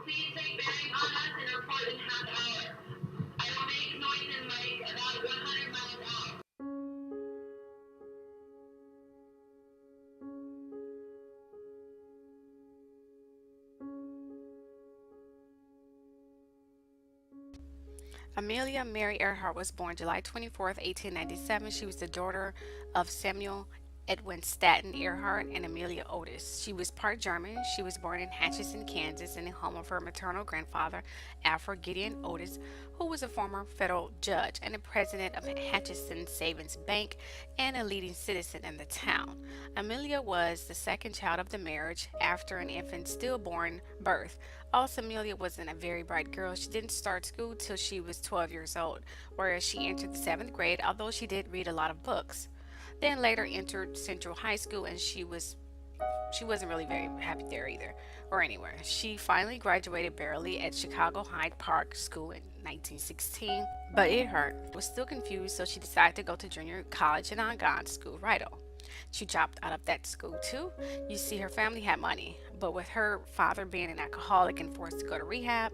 Please take bearing on us and report in half hour. I will make noise and like about 100 miles an hour. Amelia Mary Earhart was born July 24th, 1897. She was the daughter of Samuel Edwin Staton Earhart and Amelia Otis. She was part German. She was born in Hatchinson, Kansas, in the home of her maternal grandfather, Alfred Gideon Otis, who was a former federal judge and the president of Hatchinson Savings Bank and a leading citizen in the town. Amelia was the second child of the marriage after an infant stillborn birth. Also, Amelia wasn't a very bright girl. She didn't start school till she was 12 years old, whereas she entered the seventh grade, although she did read a lot of books. Then later entered Central High School, and she wasn't really very happy there either, or anywhere. She finally graduated barely at Chicago Hyde Park School in 1916, but Earhart was still confused, so she decided to go to junior college in Algonquin School, Rideau. She dropped out of that school too. You see, her family had money, but with her father being an alcoholic and forced to go to rehab,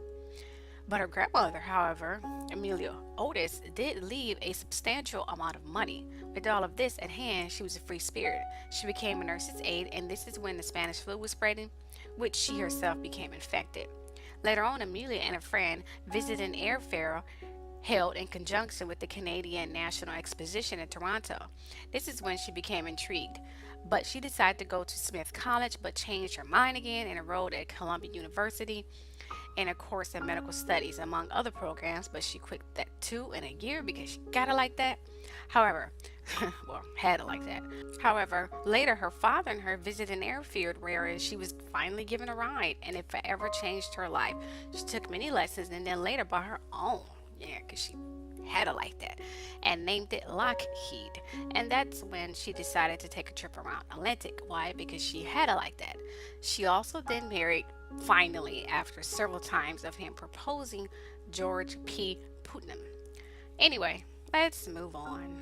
but her grandmother, however, Amelia Otis, did leave a substantial amount of money. With all of this at hand, she was a free spirit. She became a nurse's aide, and this is when the Spanish flu was spreading, which she herself became infected. Later on, Amelia and a friend visited an airfair held in conjunction with the Canadian National Exposition in Toronto. This is when she became intrigued. But she decided to go to Smith College, but changed her mind again and enrolled at Columbia University in a course in medical studies, among other programs, but she quit that too in a year because she got it like that. However, well, had it like that. However, later her father and her visited an airfield where she was finally given a ride, and it forever changed her life. She took many lessons and then later bought her own. Yeah, because she had it like that, and named it Lockheed. And that's when she decided to take a trip around Atlantic. Why? Because she had it like that. She also then married, finally, after several times of him proposing, George P. Putnam. Anyway, let's move on.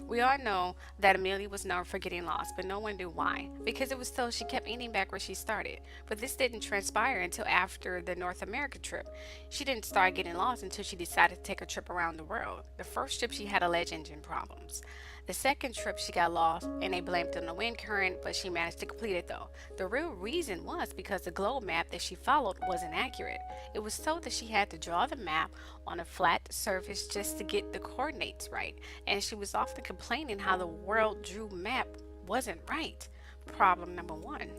We all know that Amelia was known for getting lost, but no one knew why. Because it was told she kept ending back where she started. But this didn't transpire until after the North America trip. She didn't start getting lost until she decided to take a trip around the world. The first trip she had alleged engine problems. The second trip she got lost and they blamed it on the wind current, but she managed to complete it though. The real reason was because the globe map that she followed wasn't accurate. It was told that she had to draw the map on a flat surface just to get the coordinates right, and she was often complaining how the world drew map wasn't right. Problem number one.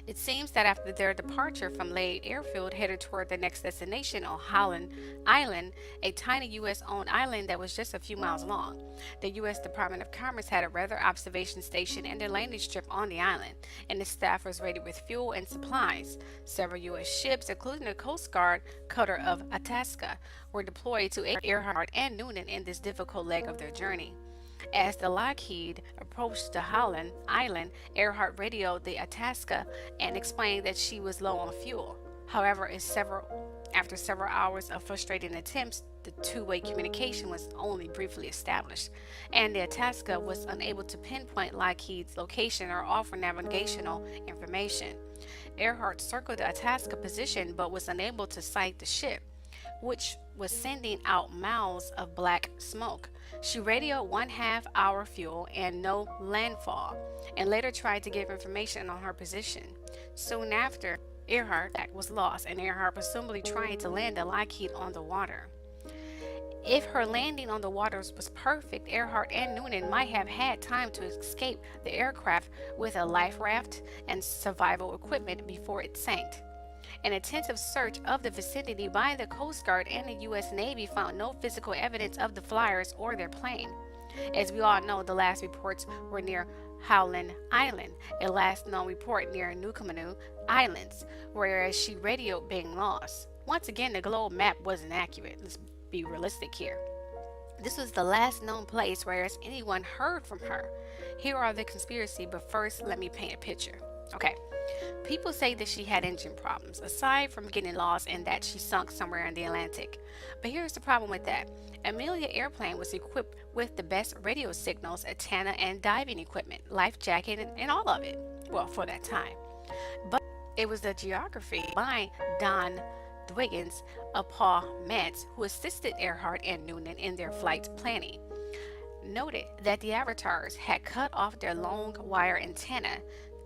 It seems that after their departure from Lade Airfield headed toward their next destination on Holland Island, a tiny U.S. owned island that was just a few miles long, the U.S. Department of Commerce had a weather observation station and a landing strip on the island, and the staff was ready with fuel and supplies. Several U.S. ships, including the Coast Guard cutter of Itasca, were deployed to aid Earhart and Noonan in this difficult leg of their journey. As the Lockheed approached the Holland Island, Earhart radioed the Itasca and explained that she was low on fuel. However, after several hours of frustrating attempts, the two-way communication was only briefly established, and the Itasca was unable to pinpoint Lockheed's location or offer navigational information. Earhart circled the Itasca position but was unable to sight the ship, which was sending out mouths of black smoke. She radioed 1/2 hour fuel and no landfall, and later tried to give information on her position. Soon after, Earhart was lost, and Earhart presumably trying to land the Lockheed on the water. If her landing on the waters was perfect, Earhart and Noonan might have had time to escape the aircraft with a life raft and survival equipment before it sank. An intensive search of the vicinity by the Coast Guard and the U.S. Navy found no physical evidence of the flyers or their plane. As we all know, the last reports were near Howland Island, a last known report near Nukumanu Islands, whereas she radioed being lost. Once again, the globe map wasn't accurate. Let's be realistic here. This was the last known place where anyone heard from her. Here are the conspiracy, but first let me paint a picture. Okay, People say that she had engine problems, aside from getting lost and that she sunk somewhere in the Atlantic. But here's the problem with that. Amelia airplane was equipped with the best radio signals, antenna, and diving equipment, life jacket, and all of it. Well, for that time. But it was the geography by Don Dwiggins of Paul Mantz who assisted Earhart and Noonan in their flight planning. Noted that the avatars had cut off their long wire antenna.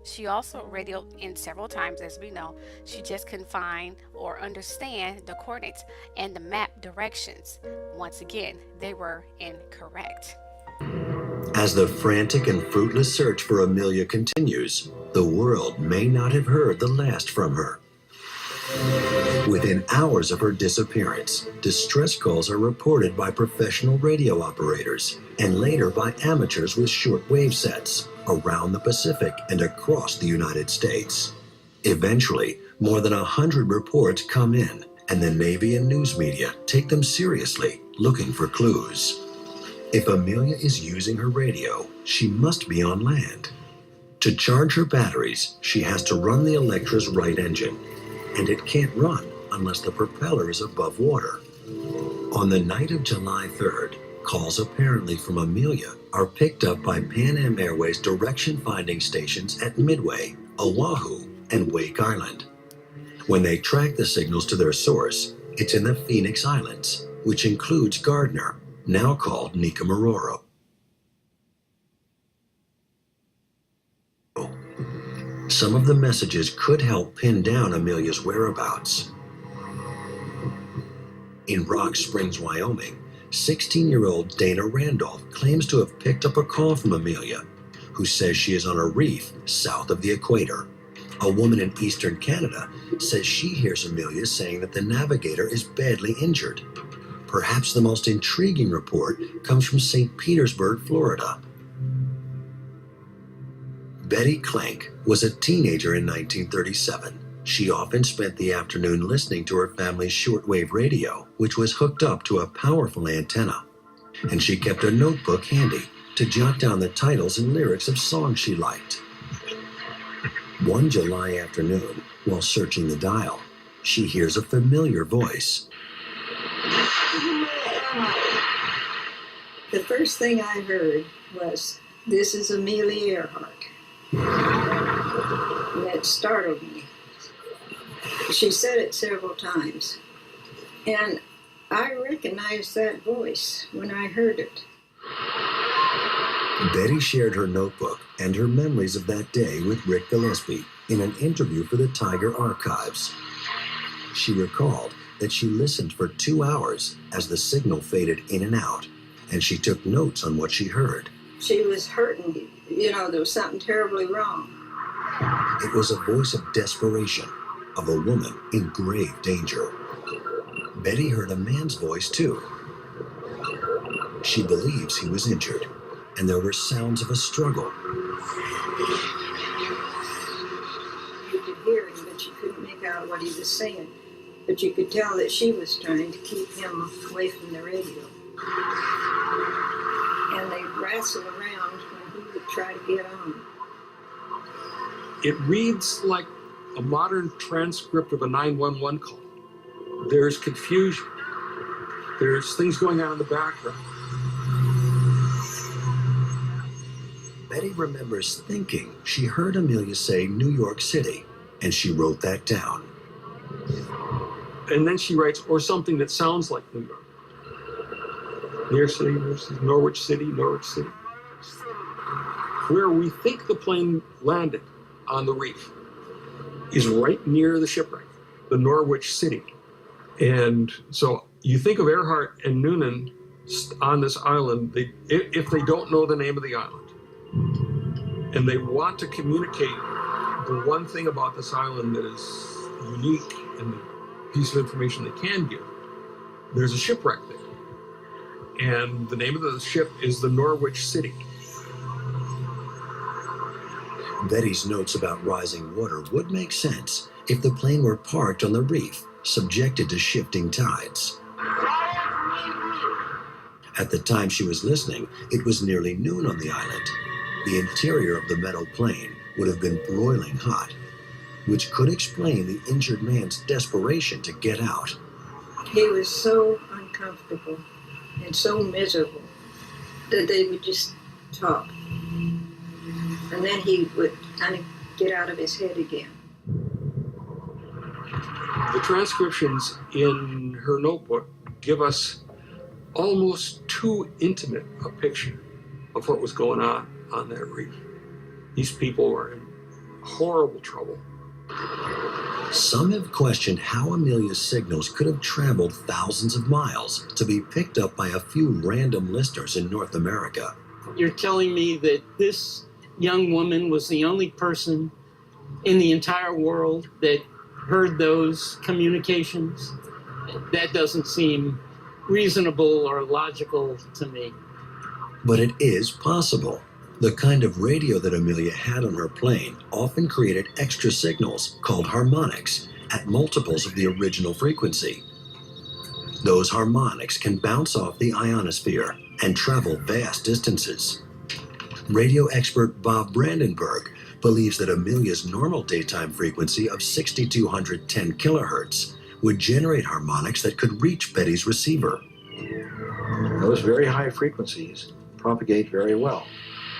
She also radioed in several times, as we know. She just couldn't find or understand the coordinates and the map directions. Once again, they were incorrect. As the frantic and fruitless search for Amelia continues, the world may not have heard the last from her. Within hours of her disappearance, distress calls are reported by professional radio operators and later by amateurs with shortwave sets around the Pacific and across the United States. Eventually, more than 100 reports come in, and the Navy and news media take them seriously, looking for clues. If Amelia is using her radio, she must be on land. To charge her batteries, she has to run the Electra's right engine, and it can't run unless the propeller is above water. On the night of July 3rd, calls apparently from Amelia are picked up by Pan Am Airways direction-finding stations at Midway, Oahu, and Wake Island. When they track the signals to their source, it's in the Phoenix Islands, which includes Gardner, now called Nikamororo. Some of the messages could help pin down Amelia's whereabouts. In Rock Springs, Wyoming, 16-year-old Dana Randolph claims to have picked up a call from Amelia, who says she is on a reef south of the equator. A woman in eastern Canada says she hears Amelia saying that the navigator is badly injured. Perhaps the most intriguing report comes from St. Petersburg, Florida. Betty Clank was a teenager in 1937. She often spent the afternoon listening to her family's shortwave radio, which was hooked up to a powerful antenna. And she kept a notebook handy to jot down the titles and lyrics of songs she liked. One July afternoon, while searching the dial, she hears a familiar voice. The first thing I heard was, "This is Amelia Earhart." And that startled me. She said it several times. And I recognized that voice when I heard it. Betty shared her notebook and her memories of that day with Rick Gillespie in an interview for the Tiger Archives. She recalled that she listened for 2 hours as the signal faded in and out, and she took notes on what she heard. She was hurting. There was something terribly wrong. It was a voice of desperation, of a woman in grave danger. Betty heard a man's voice too. She believes he was injured, and there were sounds of a struggle. You could hear him, but you couldn't make out what he was saying. But you could tell that she was trying to keep him away from the radio. And they'd wrestle around when he would try to get on. It reads like a modern transcript of a 911 call. There's confusion. There's things going on in the background. Betty remembers thinking she heard Amelia say New York City, and she wrote that down. And then she writes, or something that sounds like New York. New York City versus Norwich City, Norwich City. Where we think the plane landed on the reef is right near the shipwreck, the Norwich City. And so you think of Earhart and Noonan on this island, if they don't know the name of the island, and they want to communicate the one thing about this island that is unique and the piece of information they can give, there's a shipwreck there. And the name of the ship is the Norwich City. Betty's notes about rising water would make sense if the plane were parked on the reef, subjected to shifting tides. At the time she was listening, it was nearly noon on the island. The interior of the metal plane would have been broiling hot. which could explain the injured man's desperation to get out. He was so uncomfortable and so miserable that they would just talk. And then he would kind of get out of his head again. The transcriptions in her notebook give us almost too intimate a picture of what was going on that reef. These people were in horrible trouble. Some have questioned how Amelia's signals could have traveled thousands of miles to be picked up by a few random listeners in North America. You're telling me that this young woman was the only person in the entire world that heard those communications? That doesn't seem reasonable or logical to me. But it is possible. The kind of radio that Amelia had on her plane often created extra signals called harmonics at multiples of the original frequency. Those harmonics can bounce off the ionosphere and travel vast distances. Radio expert Bob Brandenburg believes that Amelia's normal daytime frequency of 6,210 kilohertz would generate harmonics that could reach Betty's receiver. Those very high frequencies propagate very well.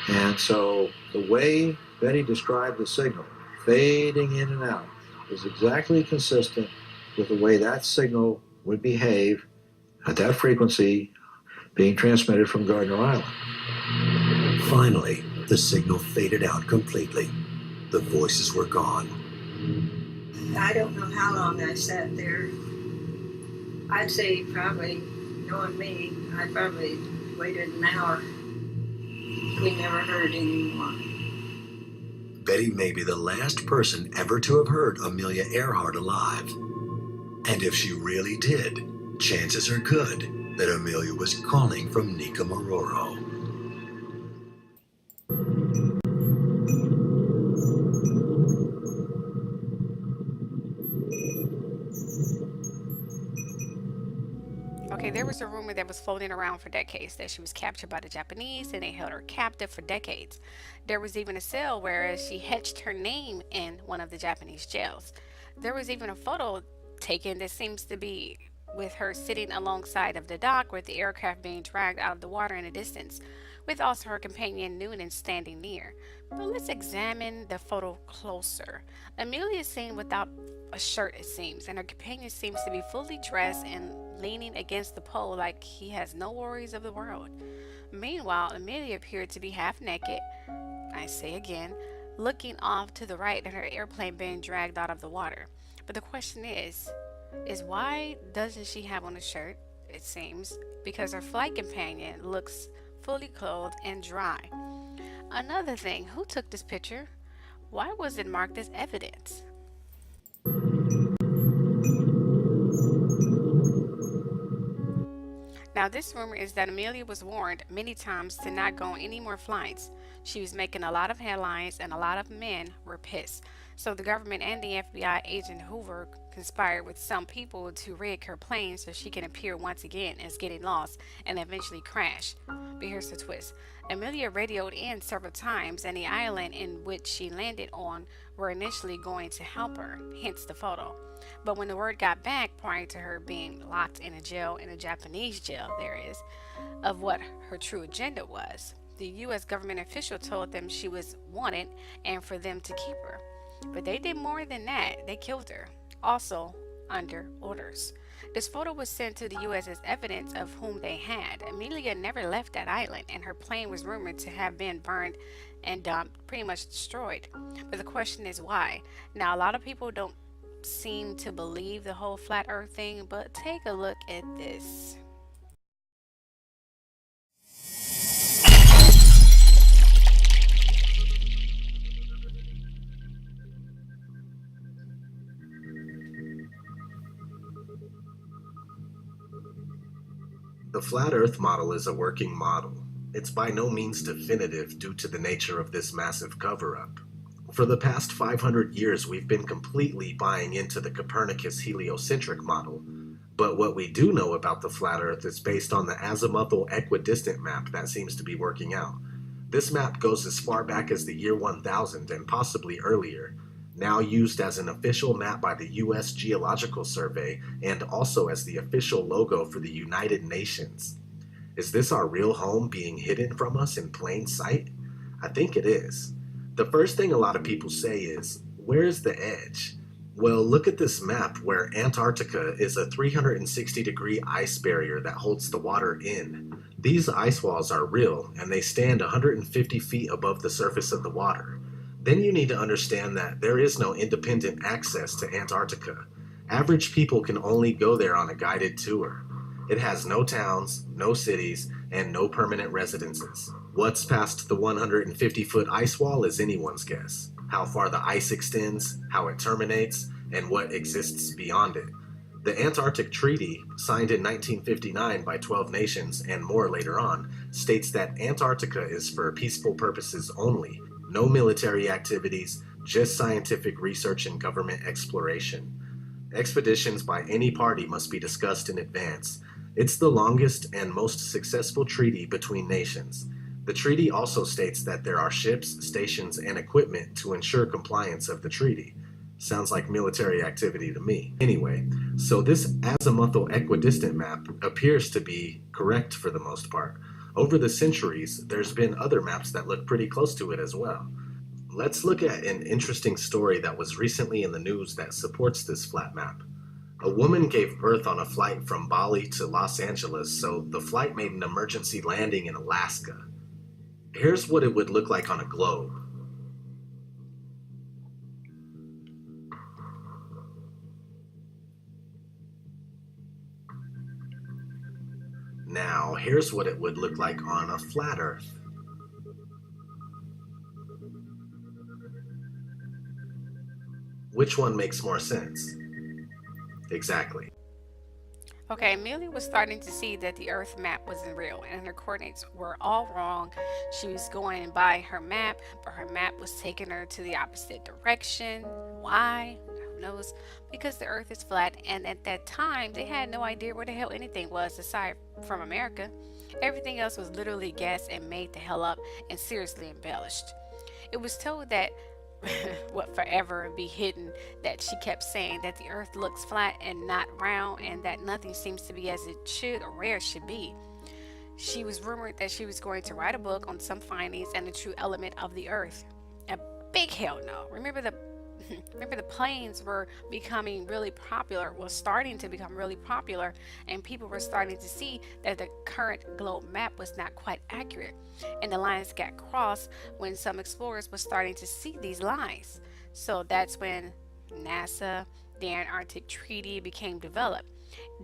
And so the way Betty described the signal, fading in and out, is exactly consistent with the way that signal would behave at that frequency being transmitted from Gardner Island. Finally, the signal faded out completely. The voices were gone. I don't know how long I sat there. I'd say probably, knowing me, I probably waited an hour. We never heard anymore. Betty may be the last person ever to have heard Amelia Earhart alive. And if she really did, chances are good that Amelia was calling from Nicomaroro. Okay, there was a rumor that was floating around for decades that she was captured by the Japanese and they held her captive for decades. There was even a cell where she etched her name in one of the Japanese jails. There was even a photo taken that seems to be with her sitting alongside of the dock with the aircraft being dragged out of the water in the distance, with also her companion Noonan standing near. But let's examine the photo closer. Amelia is seen without a shirt, it seems, and her companion seems to be fully dressed and leaning against the pole like he has no worries of the world. Meanwhile, Amelia appeared to be half naked, I say again, looking off to the right and her airplane being dragged out of the water. But the question is why doesn't she have on a shirt, it seems, because her flight companion looks fully clothed and dry. Another thing, who took this picture? Why was it marked as evidence? Now, this rumor is that Amelia was warned many times to not go on any more flights. She was making a lot of headlines and a lot of men were pissed. So the government and the FBI agent Hoover conspired with some people to rig her plane so she can appear once again as getting lost and eventually crash. But here's the twist. Amelia radioed in several times and the island in which she landed on were initially going to help her, hence the photo. But when the word got back prior to her being locked in a jail, in a Japanese jail, of what her true agenda was, the U.S. government official told them she was wanted and for them to keep her. But they did more than that. They killed her, also under orders. This photo was sent to the U.S. as evidence of whom they had. Amelia never left that island, and her plane was rumored to have been burned and dumped, pretty much destroyed. But the question is why? Now, a lot of people don't seem to believe the whole flat earth thing, but take a look at this. The flat earth model is a working model. It's by no means definitive due to the nature of this massive cover-up. For the past 500 years, we've been completely buying into the Copernicus heliocentric model, but what we do know about the flat earth is based on the azimuthal equidistant map that seems to be working out. This map goes as far back as the year 1000 and possibly earlier. now used as an official map by the U.S. Geological Survey and also as the official logo for the United Nations. Is this our real home being hidden from us in plain sight? I think it is. The first thing a lot of people say is, where's the edge? Well, look at this map where Antarctica is a 360-degree ice barrier that holds the water in. These ice walls are real, and they stand 150 feet above the surface of the water. Then you need to understand that there is no independent access to Antarctica. Average people can only go there on a guided tour. It has no towns, no cities, and no permanent residences. What's past the 150-foot ice wall is anyone's guess. How far the ice extends, how it terminates, and what exists beyond it. The Antarctic Treaty, signed in 1959 by 12 nations and more later on, states that Antarctica is for peaceful purposes only. No military activities, just scientific research and government exploration. Expeditions by any party must be discussed in advance. It's the longest and most successful treaty between nations. The treaty also states that there are ships, stations, and equipment to ensure compliance of the treaty. Sounds like military activity to me. Anyway, so this azimuthal equidistant map appears to be correct for the most part. Over the centuries, there's been other maps that look pretty close to it as well. Let's look at an interesting story that was recently in the news that supports this flat map. A woman gave birth on a flight from Bali to Los Angeles, so the flight made an emergency landing in Alaska. Here's what it would look like on a globe. Now, here's what it would look like on a flat Earth. Which one makes more sense? Exactly. Okay, Amelia was starting to see that the Earth map wasn't real and her coordinates were all wrong. She was going by her map, but her map was taking her to the opposite direction. Why? Who knows? Because the Earth is flat, and at that time, they had no idea where the hell anything was aside from America. Everything else was literally guessed and made the hell up and seriously embellished. It was told that what forever be hidden that she kept saying that the earth looks flat and not round and that nothing seems to be as it should or where it should be. She was rumored that she was going to write a book on some findings and the true element of the earth. A big hell no. Remember the planes were becoming really popular, was starting to become really popular, and people were starting to see that the current globe map was not quite accurate, and the lines got crossed when some explorers were starting to see these lines. So that's when NASA, the Antarctic Treaty became developed.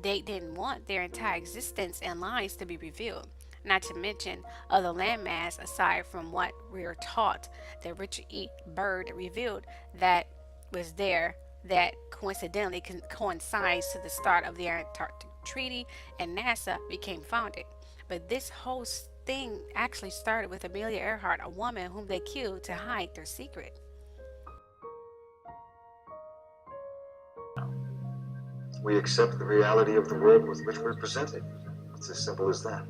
They didn't want their entire existence and lines to be revealed, not to mention other landmass aside from what we are taught that Richard E. Byrd revealed that was there that coincidentally coincides to the start of the Antarctic Treaty and NASA became founded. But this whole thing actually started with Amelia Earhart, a woman whom they killed to hide their secret. We accept the reality of the world with which we're presented. It's as simple as that.